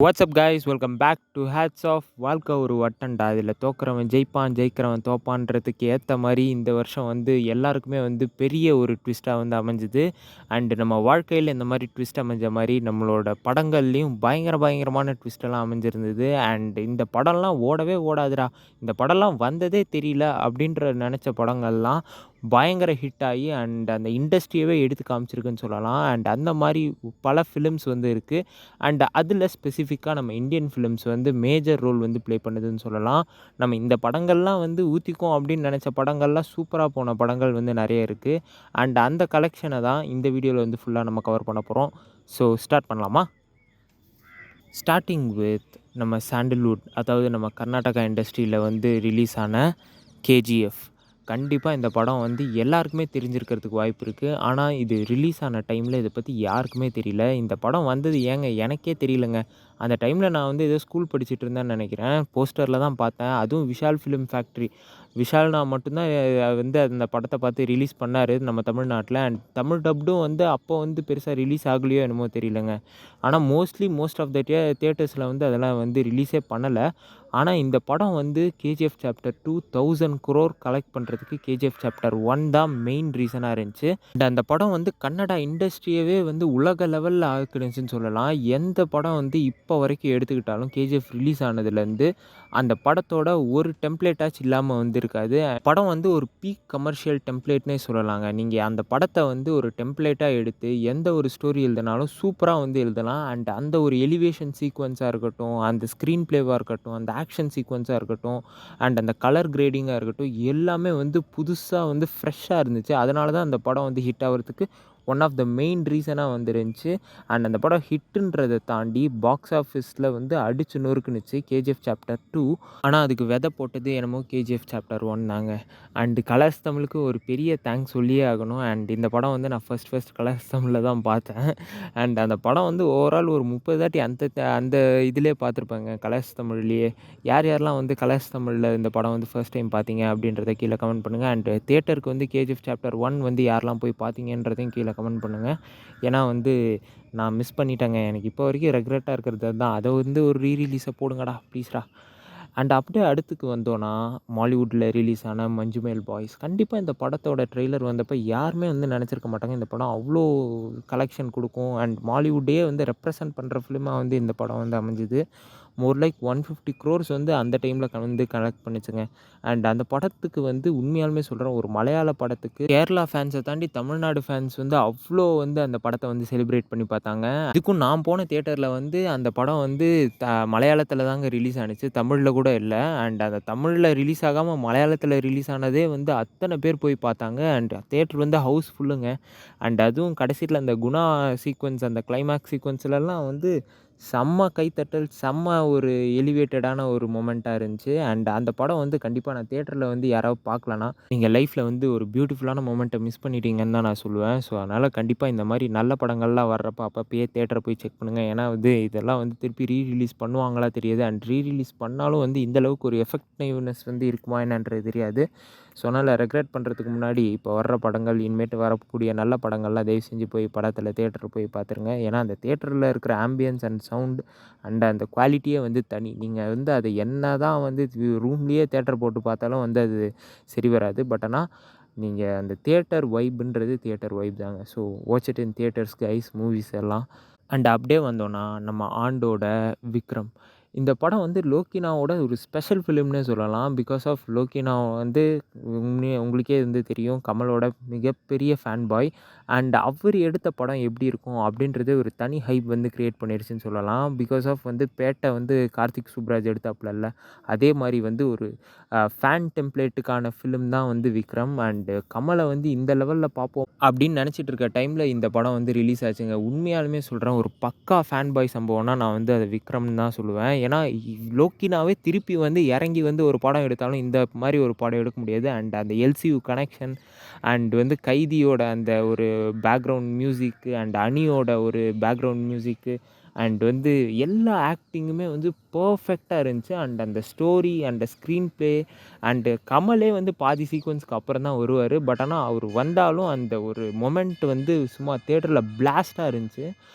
WhatsApp guys welcome back to hats off வாழ்க்கை ஒரு வட்டம்டா. இதில் தோக்குறவன் ஜெயிப்பான், ஜெயிக்கிறவன் தோப்பான்றதுக்கு ஏற்ற மாதிரி இந்த வருஷம் வந்து எல்லாருக்குமே வந்து பெரிய ஒரு ட்விஸ்ட்டாக வந்து அமைஞ்சுது. அண்டு நம்ம வாழ்க்கையில் இந்த மாதிரி ட்விஸ்ட் அமைஞ்ச மாதிரி நம்மளோட படங்கள்லேயும் பயங்கரமான ட்விஸ்டெல்லாம் அமைஞ்சிருந்தது. அண்ட் இந்த படம்லாம் ஓடவே ஓடாதுடா, இந்த படம்லாம் வந்ததே தெரியல அப்படின்ற நினச்ச படங்கள்லாம் பயங்கர ஹிட் ஆகி அண்ட் அந்த இண்டஸ்ட்ரியவே எடுத்து காமிச்சிருக்குன்னு சொல்லலாம். அண்ட் அந்த மாதிரி பல ஃபிலிம்ஸ் வந்து இருக்குது. அண்ட் அதில் ஸ்பெசிஃபிக்காக நம்ம இந்தியன் ஃபிலிம்ஸ் வந்து மேஜர் ரோல் வந்து ப்ளே பண்ணுதுன்னு சொல்லலாம். நம்ம இந்த படங்கள்லாம் வந்து ஊற்றிக்கும் அப்படின்னு நினச்ச படங்கள்லாம் சூப்பராக போன படங்கள் வந்து நிறைய இருக்குது. அண்ட் அந்த கலெக்ஷனை தான் இந்த வீடியோவில் வந்து ஃபுல்லாக நம்ம கவர் பண்ண போகிறோம். ஸோ ஸ்டார்ட் பண்ணலாமா? ஸ்டார்டிங் வித் நம்ம சாண்டில்வுட், அதாவது நம்ம கர்நாடகா இண்டஸ்ட்ரியில் வந்து ரிலீஸ் ஆன கேஜிஎஃப். கண்டிப்பாக இந்த படம் வந்து எல்லாருக்குமே தெரிஞ்சிருக்கிறதுக்கு வாய்ப்பு இருக்குது. ஆனால் இது ரிலீஸ் ஆன டைமில் இதை பற்றி யாருக்குமே தெரியல. இந்த படம் வந்தது எனக்கே தெரியலங்க. அந்த டைமில் நான் வந்து ஏதோ ஸ்கூல் படிச்சுட்டு இருந்தேன்னு நினைக்கிறேன். போஸ்டரில் தான் பார்த்தேன். அதுவும் விஷால் ஃபிலிம் ஃபேக்ட்ரி, விஷால்னா மட்டும்தான் வந்து அந்த படத்தை பார்த்து ரிலீஸ் பண்ணார் நம்ம தமிழ்நாட்டில். அண்ட் தமிழ் டப்டும் வந்து அப்போ வந்து பெருசாக ரிலீஸ் ஆகலையோ என்னமோ தெரியலங்க. ஆனால் மோஸ்ட் ஆஃப் த தியேட்டர்ஸில் வந்து அதெல்லாம் வந்து ரிலீஸே பண்ணலை. ஆனால் இந்த படம் வந்து கேஜிஎஃப் சாப்டர் 2 1000 crore கலெக்ட் பண்ணுறதுக்கு கேஜிஎஃப் சாப்டர் 1 தான் மெயின் ரீசனாக இருந்துச்சு. அண்ட் அந்த படம் வந்து கன்னடா இண்டஸ்ட்ரியவே வந்து உலக லெவலில் ஆக்கிடுச்சுன்னு சொல்லலாம். எந்த படம் வந்து இப்போ வரைக்கும் எடுத்துக்கிட்டாலும் கேஜிஎஃப் ரிலீஸ் ஆனதுலேருந்து அந்த படத்தோட ஒரு டெம்ப்ளேட்டாச்சும் இல்லாமல் வந்திருக்காது. படம் வந்து ஒரு பீக் கமர்ஷியல் டெம்ப்ளேட்னே சொல்லலாங்க. நீங்கள் அந்த படத்தை வந்து ஒரு டெம்ப்ளேட்டாக எடுத்து எந்த ஒரு ஸ்டோரி எழுதினாலும் சூப்பராக வந்து எழுதலாம். அண்ட் அந்த ஒரு எலிவேஷன் சீக்வன்ஸாக இருக்கட்டும், அந்த ஸ்க்ரீன் ப்ளேவாக இருக்கட்டும், அந்த ஆக்ஷன் சீக்வன்ஸாக இருக்கட்டும், அண்ட் அந்த கலர் கிரேடிங்காக இருக்கட்டும், எல்லாமே வந்து புதுசாக வந்து ஃப்ரெஷ்ஷாக இருந்துச்சு. அதனால தான் அந்த படம் வந்து ஹிட் ஆகிறதுக்கு ஒன் ஆஃப் த மெயின் ரீசனாக வந்துருந்துச்சு. அண்ட் அந்த படம் ஹிட்டுன்றதை தாண்டி பாக்ஸ் ஆஃபீஸில் வந்து அடிச்சு நொறுக்குனுச்சு கேஜிஎஃப் சாப்டர் 2. ஆனால் அதுக்கு விதை போட்டது என்னமோ கேஜிஎஃப் சாப்டர் 1 தாங்க. அண்டு கலர்ஸ் தமிழுக்கு ஒரு பெரிய தேங்க்ஸ் சொல்லியே ஆகணும். அண்ட் இந்த படம் வந்து நான் ஃபஸ்ட் கலர்ஸ் தமிழில் தான் பார்த்தேன். அண்ட் அந்த படம் வந்து ஓவரால் ஒரு 30 தாட்டி அந்த இதிலே பார்த்துருப்பேங்க, கலர்ஸ் தமிழ்லேயே. யாரெல்லாம் வந்து கலர்ஸ் தமிழில் இந்த படம் வந்து ஃபர்ஸ்ட் டைம் பார்த்தீங்க அப்படின்றத கீழே கமெண்ட் பண்ணுங்கள். அண்ட் தியேட்டருக்கு வந்து கேஜிஎஃப் சாப்டர் 1 வந்து யாரெல்லாம் போய் பார்த்தீங்கன்றதையும் கீழே கமெண்ட் பண்ணுங்கள். ஏன்னா வந்து நான் மிஸ் பண்ணிட்டேங்க. எனக்கு இப்போ வரைக்கும் ரெக்ரெட்டாக இருக்கிறது அதுதான். அதை வந்து ஒரு ரீரிலீஸை போடுங்கடா ப்ளீஸ்டா. அண்ட் அப்படியே அடுத்துக்கு வந்தோன்னா, மாலிவுட்டில் ரிலீஸ் ஆன மஞ்சுமேல் பாய்ஸ். கண்டிப்பாக இந்த படத்தோட ட்ரெய்லர் வந்தப்போ யாருமே வந்து நினச்சிருக்க மாட்டாங்க இந்த படம் அவ்வளோ கலெக்ஷன் கொடுக்கும். அண்ட் மாலிவுட்டையே வந்து ரெப்ரசன்ட் பண்ணுற ஃபிலிமாக வந்து இந்த படம் வந்து அமைஞ்சுது. மோர் லைக் 150 crores வந்து அந்த டைமில் வந்து கலெக்ட் பண்ணிச்சுங்க. அண்ட் அந்த படத்துக்கு வந்து உண்மையாலுமே சொல்கிறேன், ஒரு மலையாள படத்துக்கு கேரளா ஃபேன்ஸை தாண்டி தமிழ்நாடு ஃபேன்ஸ் வந்து அவ்வளோ வந்து அந்த படத்தை வந்து செலிப்ரேட் பண்ணி பார்த்தாங்க. இதுக்கும் நான் போன தியேட்டரில் வந்து அந்த படம் வந்து மலையாளத்தில் தாங்க ரிலீஸ் ஆனுச்சு, தமிழில் கூட இல்லை. அண்ட் அந்த தமிழில் ரிலீஸ் ஆகாமல் மலையாளத்தில் ரிலீஸ் ஆனதே வந்து அத்தனை பேர் போய் பார்த்தாங்க. அண்ட் தியேட்டர் வந்து ஹவுஸ் ஃபுல்லுங்க. அண்ட் அதுவும் கடைசியில் அந்த குணா சீக்வன்ஸ், அந்த கிளைமேக்ஸ் சீக்வன்ஸ்லலாம் வந்து செம்ம கைத்தட்டல், செம்ம ஒரு எலிவேட்டடான ஒரு மொமெண்ட்டாக இருந்துச்சு. அண்ட் அந்த படம் வந்து கண்டிப்பாக நான் தியேட்டரில் வந்து யாராவது பார்க்கலன்னா, நீங்கள் லைஃப்பில் வந்து ஒரு பியூட்டிஃபுல்லான மொமெண்ட்டை மிஸ் பண்ணிட்டீங்கன்னு தான் நான் சொல்லுவேன். ஸோ அதனால் கண்டிப்பாக இந்த மாதிரி நல்ல படங்கள்லாம் வர்றப்போ அப்பப்பயே தியேட்டரை போய் செக் பண்ணுங்கள். ஏன்னா வந்து இதெல்லாம் வந்து திருப்பி ரீரிலீஸ் பண்ணுவாங்களா தெரியாது. அண்ட் ரீரிலீஸ் பண்ணாலும் வந்து இந்த அளவுக்கு ஒரு எஃபெக்டிவ்னஸ் வந்து இருக்குமா என்னன்றது தெரியாது. ஸோ அதனால் ரெக்ரெட் பண்ணுறதுக்கு முன்னாடி இப்போ வர்ற படங்கள், இனிமேட்டு வரக்கூடிய நல்ல படங்கள்லாம் தயவு செஞ்சு போய் படத்தில் தியேட்டர் போய் பார்த்துருங்க. ஏன்னா அந்த தியேட்டரில் இருக்கிற ஆம்பியன்ஸ் அண்ட் சவுண்ட் அண்ட் அந்த குவாலிட்டியே வந்து தனி. நீங்கள் வந்து அதை என்ன தான் வந்து ரூம்லேயே தியேட்டர் போட்டு பார்த்தாலும் வந்து அது சரி வராது. பட் ஆனால் நீங்கள் அந்த தியேட்டர் வைப்புன்றது தியேட்டர் வைப் தாங்க. So watch it in theatres guys, movies எல்லாம். அண்ட் அப்படியே வந்தோன்னா நம்ம ஆண்டோட விக்ரம். இந்த படம் வந்து லோக்கினாவோட ஒரு ஸ்பெஷல் ஃபிலிம்னே சொல்லலாம். பிகாஸ் ஆஃப் லோக்கினா வந்து உங்களுக்கே வந்து தெரியும், கமலோட மிகப்பெரிய ஃபேன் பாய். அண்ட் அவர் எடுத்த படம் எப்படி இருக்கும் அப்படின்றது ஒரு தனி ஹைப் வந்து கிரியேட் பண்ணிருச்சுன்னு சொல்லலாம். பிகாஸ் ஆஃப் வந்து பேட்டை வந்து கார்த்திக் சுப்ராஜ் எடுத்தாப்புலல்ல, அதே மாதிரி வந்து ஒரு ஃபேன் டெம்ப்ளேட்டுக்கான ஃபிலிம் தான் வந்து விக்ரம். அண்டு கமலை வந்து இந்த லெவலில் பார்ப்போம் அப்படின்னு நினச்சிட்டு இருக்க டைமில் இந்த படம் வந்து ரிலீஸ் ஆச்சுங்க. உண்மையாலுமே சொல்கிறேன், ஒரு பக்கா ஃபேன் பாய் சம்பவம்னா நான் வந்து அதை விக்ரம்னு தான் சொல்லுவேன். ஏன்னா லோக்கினாவே திருப்பி வந்து இறங்கி வந்து ஒரு படம் எடுத்தாலும் இந்த மாதிரி ஒரு படம் எடுக்க முடியாது. அண்ட் அந்த எல்சியூ கனெக்ஷன் அண்ட் வந்து கைதியோட அந்த ஒரு பேக்ரவுண்ட் மியூசிக்கு அண்ட் அனியோட ஒரு பேக்ரவுண்ட் மியூசிக்கு அண்ட் வந்து எல்லா ஆக்டிங்குமே வந்து பர்ஃபெக்ட்டாக இருந்துச்சு. அண்ட் அந்த story and screenplay and கமலே வந்து பாதி சீக்வென்ஸ்க்கு அப்புறம் தான் வருவார். பட் ஆனால் அவர் வந்தாலும் அந்த ஒரு மொமெண்ட் வந்து சும்மா தியேட்டரில் பிளாஸ்ட்டாக இருந்துச்சு.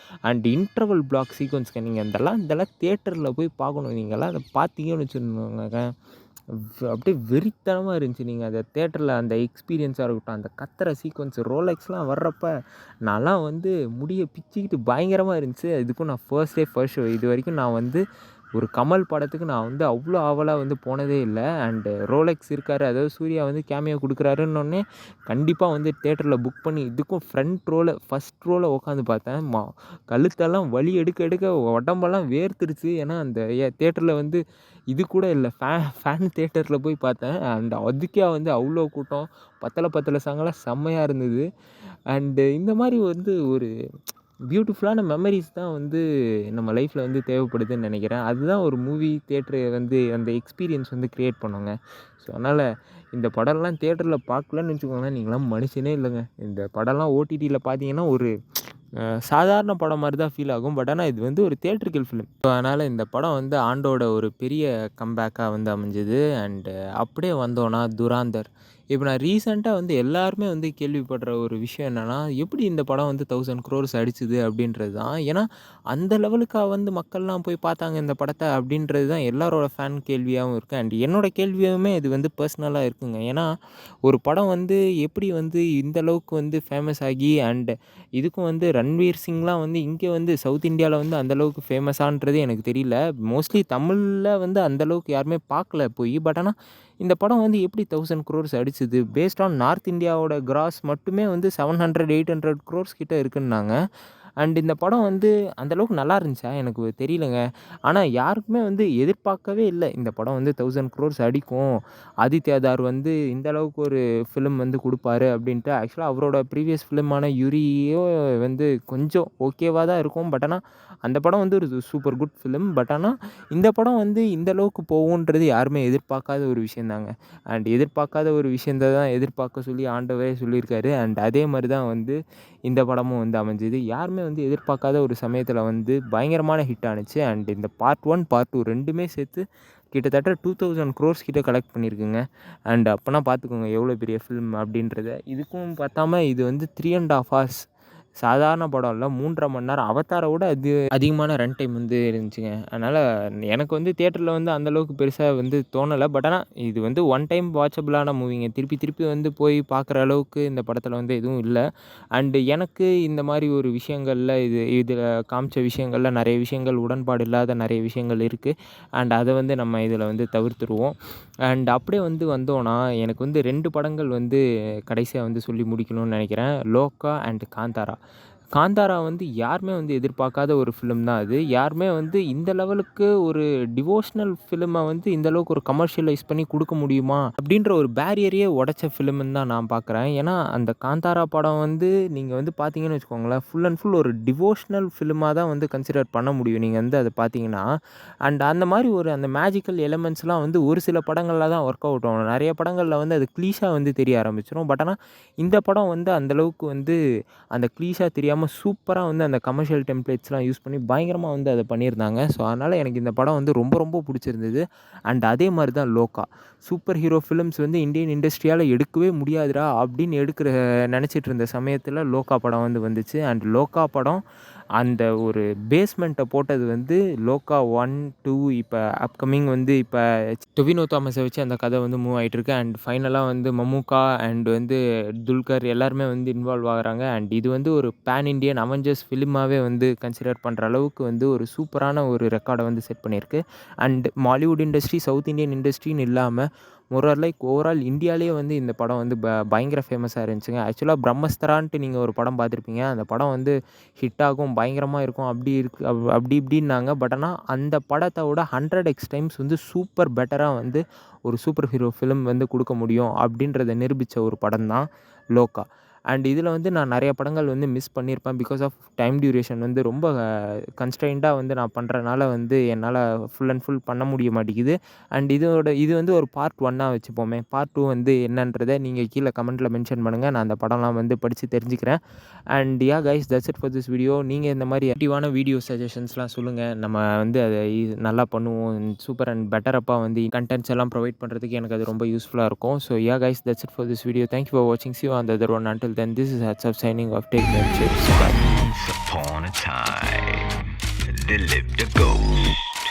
அண்ட் இன்டர்வல் பிளாக் சீக்வென்ஸ்க்கு நீங்கள் இதெல்லாம் தியேட்டரில் போய் பார்க்கணும். நீங்கள்லாம் அதை பார்த்தீங்கன்னு வச்சுக்கோங்க, அப்படியே வெறித்தனமாக இருந்துச்சு. நீங்கள் அதை தியேட்டரில் அந்த எக்ஸ்பீரியன்ஸாக இருக்கட்டும், அந்த கத்துற சீக்வென்ஸ் ரோலெக்ஸ்லாம் வர்றப்ப நான்லாம் வந்து முடியை பிச்சுக்கிட்டு பயங்கரமாக இருந்துச்சு. இதுக்கும் நான் ஃபர்ஸ்ட் ஷோ இது வரைக்கும் நான் வந்து ஒரு கமல் படத்துக்கு நான் வந்து அவ்வளோ ஆவலாக வந்து போனதே இல்லை. அண்டு ரோலெக்ஸ் இருக்கார், அதாவது சூர்யா வந்து கேமியோ கொடுக்குறாருன்னொடனே கண்டிப்பாக வந்து தியேட்டரில் புக் பண்ணி இதுக்கும் ஃபஸ்ட் ரோவில் உட்காந்து பார்த்தேன். கழுத்தெல்லாம் வலி எடுக்க எடுக்க உடம்பெல்லாம் வேர்த்துருச்சு. ஏன்னா அந்த தியேட்டரில் வந்து இது கூட இல்லை, ஃபேன் தியேட்டரில் போய் பார்த்தேன். அண்ட் அதுக்கே வந்து அவ்வளோ கூட்டம், பத்தலை சாங்கெல்லாம் செம்மையாக இருந்தது. அண்டு இந்த மாதிரி வந்து ஒரு பியூட்டிஃபுல்லான மெமரிஸ் தான் வந்து நம்ம லைஃப்பில் வந்து தேவைப்படுதுன்னு நினைக்கிறேன். அதுதான் ஒரு மூவி தியேட்டரு வந்து அந்த எக்ஸ்பீரியன்ஸ் வந்து க்ரியேட் பண்ணுங்க. ஸோ அதனால் இந்த படம்லாம் தியேட்டரில் பார்க்கலன்னு வச்சுக்கோங்களேன், நீங்களாம் மனுஷனே இல்லைங்க. இந்த படம்லாம் ஓடிடியில் பார்த்தீங்கன்னா ஒரு சாதாரண படம் மாதிரி தான் ஃபீல் ஆகும். பட் ஆனால் இது வந்து ஒரு தியேட்ரிக்கல் ஃபிலிம். ஸோ அதனால் இந்த படம் வந்து ஆண்டோட ஒரு பெரிய கம்பேக்காக வந்து அமைஞ்சது. அண்டு அப்படியே வந்தோன்னா துராந்தர். இப்போ நான் ரீசெண்டாக வந்து எல்லாருமே வந்து கேள்விப்படுற ஒரு விஷயம் என்னென்னா, எப்படி இந்த படம் வந்து 1000 க்ரோர்ஸ் அடிச்சுது அப்படின்றது தான். ஏன்னா அந்த லெவலுக்கா வந்து மக்கள்லாம் போய் பார்த்தாங்க இந்த படத்தை அப்படின்றது தான் எல்லாரோட ஃபேன் கேள்வியாகவும் இருக்குது. அண்ட் என்னோட கேள்வியுமே இது வந்து பர்சனலாக இருக்குங்க. ஏன்னா ஒரு படம் வந்து எப்படி வந்து இந்த அளவுக்கு வந்து ஃபேமஸ் ஆகி அண்ட் இதுக்கும் வந்து ரன்வீர் சிங்லாம் வந்து இங்கே வந்து சவுத் இந்தியாவில் வந்து அந்தளவுக்கு ஃபேமஸான்றது எனக்கு தெரியல. மோஸ்ட்லி தமிழில் வந்து அந்தளவுக்கு யாருமே பார்க்கல போய். பட் ஆனால் இந்த படம் வந்து எப்படி 1000 க்ரோர்ஸ் அடிச்சுது பேஸ்ட் ஆன் நார்த் இந்தியாவோட கிராஸ் மட்டுமே வந்து 700 800 க்ரோர்ஸ் கிட்ட இருக்குன்னாங்க. அண்ட் இந்த படம் வந்து அந்தளவுக்கு நல்லா இருந்துச்சா எனக்கு தெரியலங்க. ஆனால் யாருக்குமே வந்து எதிர்பார்க்கவே இல்லை இந்த படம் வந்து 1000 க்ரோர்ஸ் அடிக்கும், ஆதித்யா தார் வந்து இந்த அளவுக்கு ஒரு ஃபிலிம் வந்து கொடுப்பாரு அப்படின்ட்டு. ஆக்சுவலாக அவரோட ப்ரீவியஸ் ஃபிலிமான யுரியோ வந்து கொஞ்சம் ஓகேவாக தான் இருக்கும். பட் ஆனால் அந்த படம் வந்து ஒரு சூப்பர் குட் ஃபிலிம். பட் ஆனால் இந்த படம் வந்து இந்த அளவுக்கு போகுன்றது யாருமே எதிர்பார்க்காத ஒரு விஷயந்தாங்க. அண்ட் எதிர்பார்க்காத ஒரு விஷயத்தை தான் எதிர்பார்க்க சொல்லி ஆண்டவரே சொல்லியிருக்காரு. அண்ட் அதே மாதிரி தான் வந்து இந்த படமும் வந்து அமைஞ்சுது. யாருமே வந்து எதிர்பார்க்காத ஒரு சமயத்தில் வந்து பயங்கரமான ஹிட் ஆனுச்சு. அண்ட் இந்த பார்ட் 1 பார்ட் 2 ரெண்டுமே சேர்த்து கிட்டத்தட்ட 2000 க்ரோர்ஸ் கிட்ட கலெக்ட் பண்ணியிருக்குங்க. அண்ட் அப்போனா பார்த்துக்கோங்க எவ்வளோ பெரிய ஃபிலிம் அப்படின்றத. இதுக்கும் பார்த்தாம இது வந்து 3.5 ஹார்ஸ் சாதாரண படம் இல்லை, 3.5 மணி நேரம். அவதாரை விட அது அதிகமான ரன் டைம் வந்து இருந்துச்சுங்க. அதனால் எனக்கு வந்து தியேட்டரில் வந்து அந்தளவுக்கு பெருசாக வந்து தோணலை. பட் ஆனால் இது வந்து ஒன் டைம் வாட்சபிளான மூவிங்க. திருப்பி வந்து போய் பார்க்குற அளவுக்கு இந்த படத்தில் வந்து எதுவும் இல்லை. அண்டு எனக்கு இந்த மாதிரி ஒரு விஷயங்களில் இதில் காமிச்ச விஷயங்களில் நிறைய விஷயங்கள் உடன்பாடு இல்லாத நிறைய விஷயங்கள் இருக்குது. அண்ட் அதை வந்து நம்ம இதில் வந்து தவிர்த்துருவோம். அண்ட் அப்படியே வந்து வந்தோன்னா எனக்கு வந்து 2 படங்கள் வந்து கடைசியாக வந்து சொல்லி முடிக்கணும்னு நினைக்கிறேன். லோகா அண்ட் காந்தாரா. காந்தாரா வந்து யாருமே வந்து எதிர்பார்க்காத ஒரு ஃபிலிம் தான் அது. யாருமே வந்து இந்த லெவலுக்கு ஒரு டிவோஷனல் ஃபிலிமை வந்து இந்த அளவுக்கு ஒரு கமர்ஷியலைஸ் பண்ணி கொடுக்க முடியுமா அப்படின்ற ஒரு பேரியரையே உடைச்ச ஃபிலிம்னு தான் நான் பார்க்குறேன். ஏன்னா அந்த காந்தாரா படம் வந்து நீங்கள் வந்து பார்த்தீங்கன்னு வச்சுக்கோங்களேன், ஃபுல் அண்ட் ஃபுல் ஒரு டிவோஷனல் ஃபிலிமாக தான் வந்து கன்சிடர் பண்ண முடியும் நீங்கள் வந்து அதை பார்த்தீங்கன்னா. அண்ட் அந்த மாதிரி ஒரு அந்த மேஜிக்கல் எலிமெண்ட்ஸ்லாம் வந்து ஒரு சில படங்களில் தான் ஒர்க் அவுட் ஆகும். நிறைய படங்களில் வந்து அது க்ளீஷாக வந்து தெரிய ஆரம்பிச்சிடும். பட் ஆனால் இந்த படம் வந்து அந்தளவுக்கு வந்து அந்த க்ளீஷாக தெரியாமல் சூப்பராக வந்து அந்த கமர்ஷியல் டெம்ப்ளேட்ஸ்லாம் யூஸ் பண்ணி பயங்கரமாக வந்து அதை பண்ணியிருந்தாங்க. ஸோ அதனால் எனக்கு இந்த படம் வந்து ரொம்ப பிடிச்சிருந்தது. அண்ட் அதே மாதிரி தான் லோகா. சூப்பர் ஹீரோ ஃபிலிம்ஸ் வந்து இந்தியன் இண்டஸ்ட்ரியால் எடுக்கவே முடியாதுடா அப்படின்னு நினச்சிட்டு இருந்த சமயத்தில் லோகா படம் வந்து வந்துச்சு. அண்ட் லோகா படம் அந்த ஒரு பேஸ்மெண்ட்டை போட்டது வந்து லோகா 1, 2 இப்போ அப்கமிங் வந்து இப்போ டொவினோ தாமஸை வச்சு அந்த கதை வந்து மூவ் ஆகிட்டுருக்கு. அண்ட் ஃபைனலாக வந்து மம்முக்கா அண்ட் வந்து துல்கர் எல்லாருமே வந்து இன்வால்வ் ஆகுறாங்க. அண்ட் இது வந்து ஒரு பேன் இண்டியன் அவெஞ்சர்ஸ் ஃபிலிமாகவே வந்து கன்சிடர் பண்ணுற அளவுக்கு வந்து ஒரு சூப்பரான ஒரு ரெக்கார்டை வந்து செட் பண்ணியிருக்கு. And Mollywood industry, south Indian இண்டஸ்ட்ரின்னு இல்லாமல் ஓவரால் இந்தியாவிலேயே வந்து இந்த படம் வந்து பயங்கர ஃபேமஸாக இருந்துச்சுங்க. ஆக்சுவலாக பிரம்மஸ்தரான்ட்டு நீங்கள் ஒரு படம் பார்த்துருப்பீங்க. அந்த படம் வந்து ஹிட் ஆகும், பயங்கரமாக இருக்கும், அப்படி இப்படின்னாங்க. பட் ஆனால் அந்த படத்தை விட 100x டைம்ஸ் வந்து சூப்பர் பெட்டராக வந்து ஒரு சூப்பர் ஹீரோ ஃபிலிம் வந்து கொடுக்க முடியும் அப்படின்றத நிரூபித்த ஒரு படம் தான் லோகா. அண்ட் இதில் வந்து நான் நிறைய படங்கள் வந்து மிஸ் பண்ணியிருப்பேன். பிகாஸ் ஆஃப் டைம் டியூரேஷன் வந்து ரொம்ப கன்ஸ்ட்ரெயின்டாக வந்து நான் பண்ணுறனால வந்து என்னால் ஃபுல் அண்ட் ஃபுல் பண்ண முடிய மாட்டேங்குது. அண்ட் இது வந்து ஒரு பார்ட் 1ஆ வச்சுப்போமே. பார்ட் 2 வந்து என்னன்றதை நீங்கள் கீழே கமெண்ட்டில் மென்ஷன் பண்ணுங்கள். நான் அந்த படம்லாம் வந்து படித்து தெரிஞ்சுக்கிறேன். And yeah guys, that's it for this video. நீங்கள் இந்த மாதிரி ஆக்டிவான வீடியோ சஜஷன்ஸ்லாம் சொல்லுங்கள். நம்ம வந்து அதை நல்லா பண்ணுவோம். சூப்பர் அண்ட் பெட்டரப்பாக வந்து கண்டென்ட்ஸ் எல்லாம் ப்ரொவைட் பண்ணுறதுக்கு எனக்கு அது ரொம்ப யூஸ்ஃபுல்லாக இருக்கும். So yeah guys, that's it for this video. Thank you for வாட்சிங். See you on the other one. Until then, this is Hatsaf signing off. Take care. Cheers. Bye. Once upon a time, there lived a ghost.